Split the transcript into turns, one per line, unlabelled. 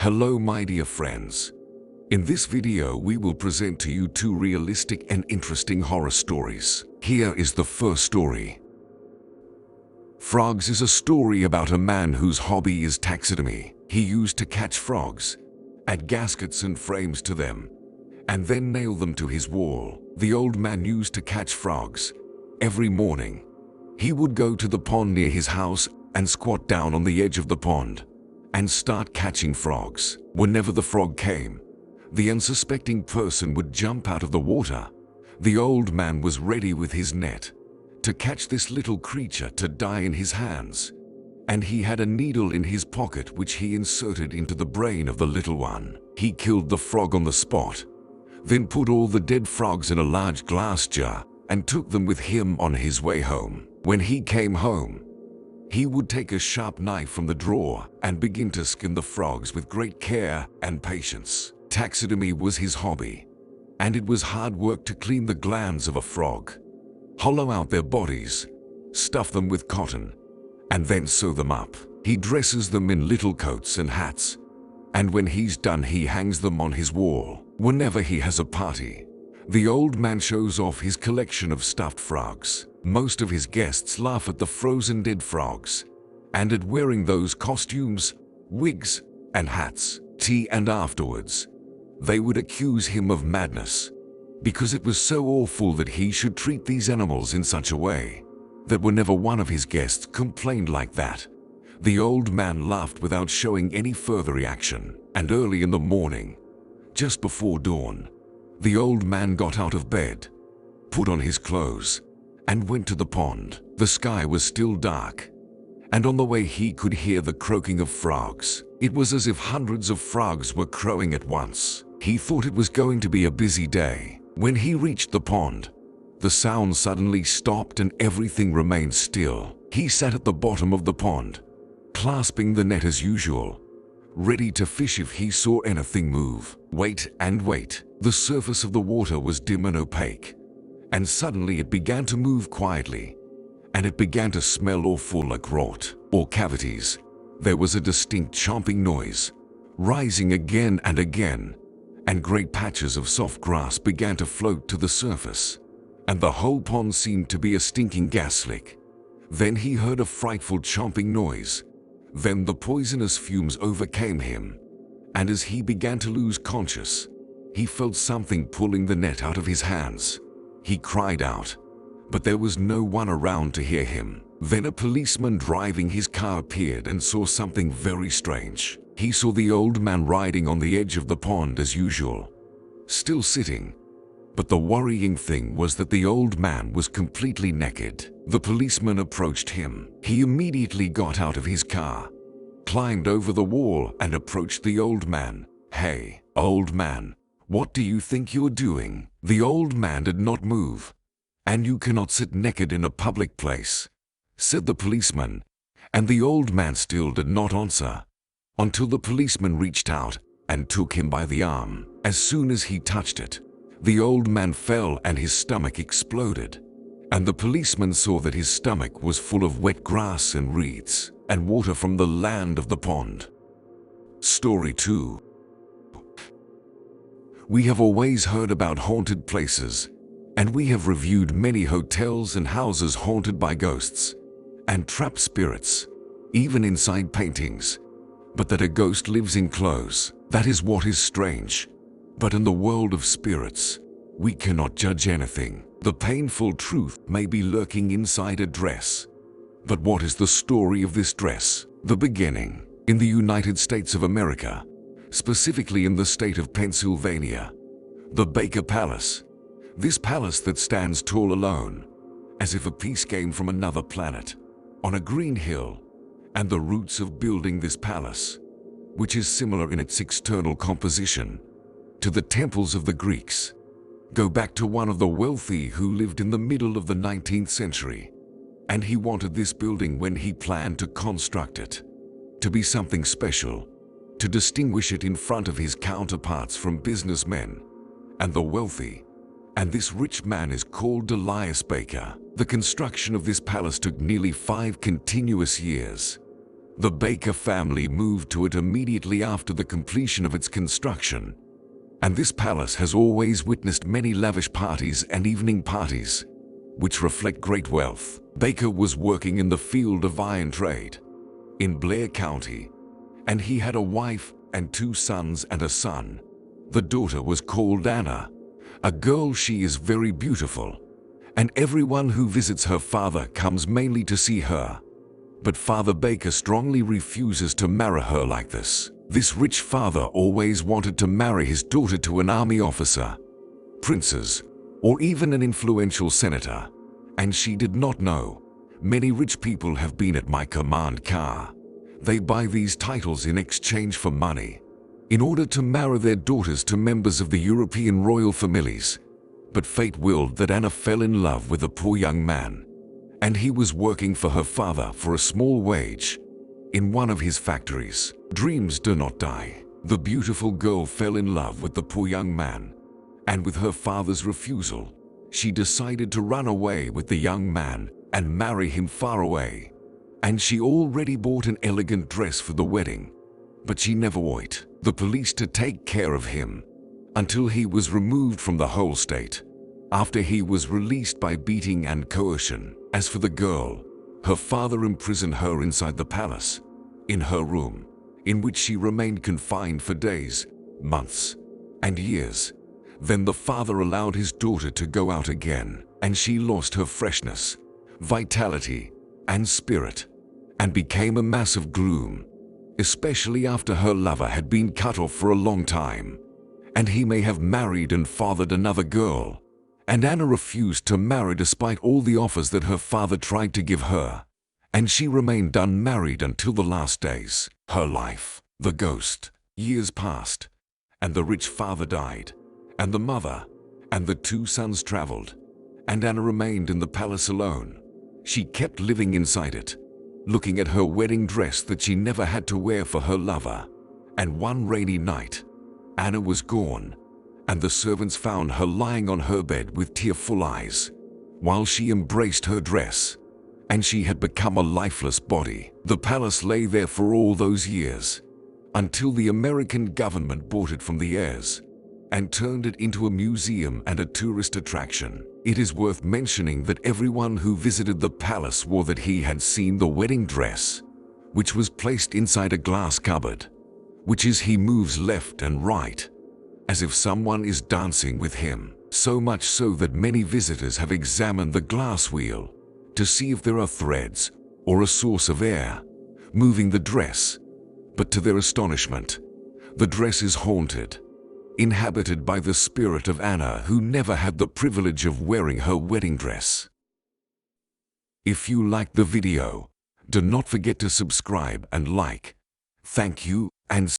Hello my dear friends. In this video we will present to you two realistic and interesting horror stories. Here is the first story. Frogs is a story about a man whose hobby is taxidermy. He used to catch frogs, add gaskets and frames to them, and then nail them to his wall. The old man used to catch frogs. Every morning, he would go to the pond near his house and squat down on the edge of the pond and start catching frogs. Whenever the frog came, the unsuspecting person would jump out of the water. The old man was ready with his net to catch this little creature to die in his hands, and he had a needle in his pocket which he inserted into the brain of the little one. He killed the frog on the spot, then put all the dead frogs in a large glass jar and took them with him on his way home. When he came home, he would take a sharp knife from the drawer and begin to skin the frogs with great care and patience. Taxidermy was his hobby, and it was hard work to clean the glands of a frog, hollow out their bodies, stuff them with cotton, and then sew them up. He dresses them in little coats and hats, and when he's done he hangs them on his wall. Whenever he has a party, the old man shows off his collection of stuffed frogs. Most of his guests laugh at the frozen dead frogs and at wearing those costumes, wigs, and hats. And afterwards, they would accuse him of madness because it was so awful that he should treat these animals in such a way that whenever one of his guests complained like that, the old man laughed without showing any further reaction. And early in the morning, just before dawn, the old man got out of bed, put on his clothes, and went to the pond. The sky was still dark, and on the way he could hear the croaking of frogs. It was as if hundreds of frogs were crowing at once. He thought it was going to be a busy day. When he reached the pond, the sound suddenly stopped and everything remained still. He sat at the bottom of the pond, clasping the net as usual, ready to fish if he saw anything move. Wait and wait. The surface of the water was dim and opaque, and suddenly it began to move quietly, and it began to smell awful like rot or cavities. There was a distinct chomping noise, rising again and again, and great patches of soft grass began to float to the surface, and the whole pond seemed to be a stinking gas lick. Then he heard a frightful chomping noise. Then the poisonous fumes overcame him, and as he began to lose conscious, he felt something pulling the net out of his hands. He cried out, but there was no one around to hear him. Then a policeman driving his car appeared and saw something very strange. He saw the old man riding on the edge of the pond as usual, still sitting. But the worrying thing was that the old man was completely naked. The policeman approached him. He immediately got out of his car, climbed over the wall and approached the old man. "Hey, old man, what do you think you're doing?" The old man did not move. "And you cannot sit naked in a public place," said the policeman, and the old man still did not answer, until the policeman reached out and took him by the arm. As soon as he touched it, the old man fell and his stomach exploded, and the policeman saw that his stomach was full of wet grass and reeds and water from the land of the pond. Story 2. We have always heard about haunted places, and we have reviewed many hotels and houses haunted by ghosts and trapped spirits, even inside paintings. But that a ghost lives in clothes, that is what is strange. But in the world of spirits, we cannot judge anything. The painful truth may be lurking inside a dress. But what is the story of this dress? The beginning. In the United States of America, specifically in the state of Pennsylvania, the Baker Palace. This palace that stands tall alone, as if a piece came from another planet, on a green hill, and the roots of building this palace, which is similar in its external composition to the temples of the Greeks, go back to one of the wealthy who lived in the middle of the 19th century, and he wanted this building when he planned to construct it to be something special, to distinguish it in front of his counterparts from businessmen and the wealthy. And this rich man is called Julius Baker. The construction of this palace took nearly 5 continuous years. The Baker family moved to it immediately after the completion of its construction, and this palace has always witnessed many lavish parties and evening parties, which reflect great wealth. Baker was working in the field of iron trade in Blair County, and he had a wife and 2 sons and a son. The daughter was called Anna. A girl, she is very beautiful, and everyone who visits her father comes mainly to see her. But Father Baker strongly refuses to marry her like this. This rich father always wanted to marry his daughter to an army officer, princes, or even an influential senator, and she did not know. Many rich people have been at my command car. They buy these titles in exchange for money, in order to marry their daughters to members of the European royal families. But fate willed that Anna fell in love with a poor young man, and he was working for her father for a small wage in one of his factories. Dreams do not die. The beautiful girl fell in love with the poor young man, and with her father's refusal, she decided to run away with the young man and marry him far away. And she already bought an elegant dress for the wedding, but she never waited the police to take care of him until he was removed from the whole state, after he was released by beating and coercion. As for the girl, her father imprisoned her inside the palace, in her room, in which she remained confined for days, months, and years. Then the father allowed his daughter to go out again, and she lost her freshness, vitality, and spirit, and became a mass of gloom, especially after her lover had been cut off for a long time, and he may have married and fathered another girl. And Anna refused to marry despite all the offers that her father tried to give her, and she remained unmarried until the last days of her life. The ghost. Years passed, and the rich father died, and the mother and the 2 sons traveled, and Anna remained in the palace alone. She kept living inside it, looking at her wedding dress that she never had to wear for her lover. And one rainy night, Anna was gone, and the servants found her lying on her bed with tearful eyes, while she embraced her dress, and she had become a lifeless body. The palace lay there for all those years, until the American government bought it from the heirs, and turned it into a museum and a tourist attraction. It is worth mentioning that everyone who visited the palace swore that he had seen the wedding dress, which was placed inside a glass cupboard, which is he moves left and right, as if someone is dancing with him. So much so that many visitors have examined the glass wheel to see if there are threads or a source of air moving the dress. But to their astonishment, the dress is haunted, inhabited by the spirit of Anna, who never had the privilege of wearing her wedding dress. If you liked the video, do not forget to subscribe and like. Thank you, and